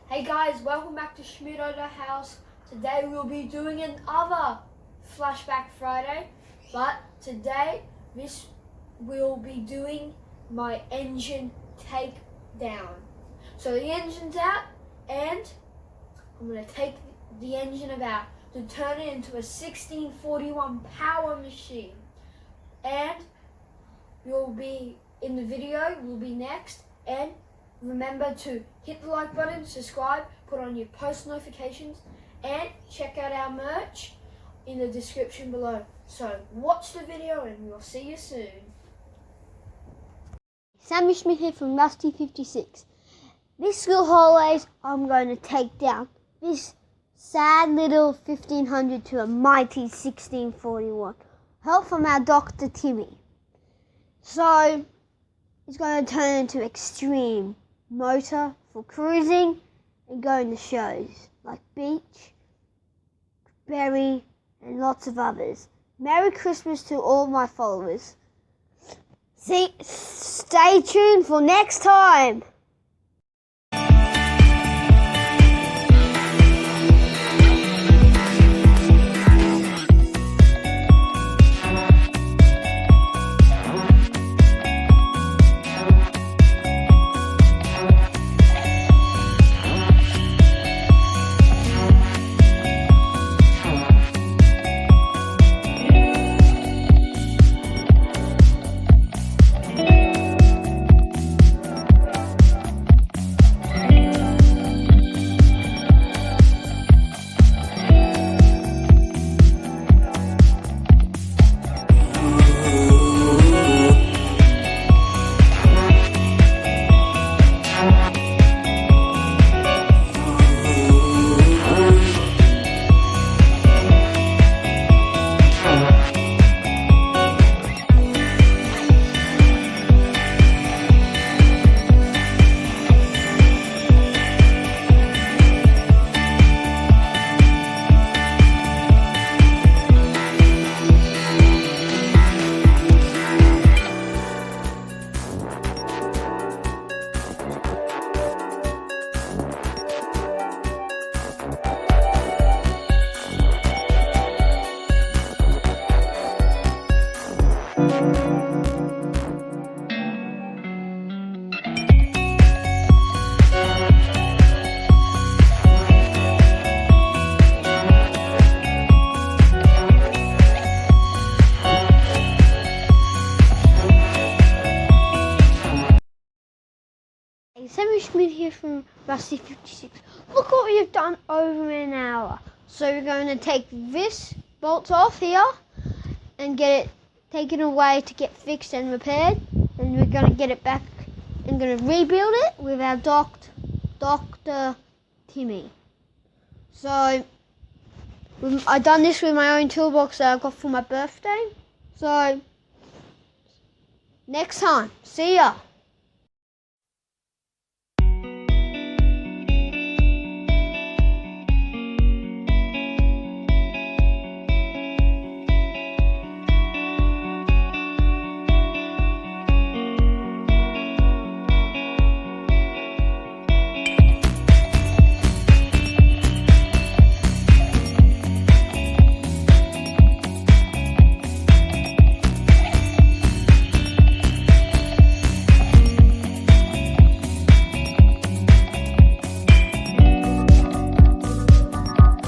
Hey guys, welcome back to Schmidt at the house. Today we'll be doing another Flashback Friday, but today this will be doing my engine takedown. So the engine's out and I'm going to take the engine about to turn it into a 1641 power machine. And you'll be in the video, will be next, and remember to hit the like button, subscribe, put on your post notifications, and check out our merch in the description below. So watch the video and we'll see you soon. Sammy Schmidt here from Rusty56. This school holidays, I'm going to take down this sad little 1500 to a mighty 1641. Help from our Dr. Timmy. So it's going to turn into extreme motor for cruising and going to shows like Beach, Berry, and lots of others. Merry Christmas to all my followers. Stay tuned for next time. Sammy Schmidt here from Rusty56. Look what we've done over an hour. So we're going to take this bolt off here and get it taken away to get fixed and repaired. And we're going to get it back and going to rebuild it with our Dr. Timmy. So I've done this with my own toolbox that I got for my birthday. So next time, see ya.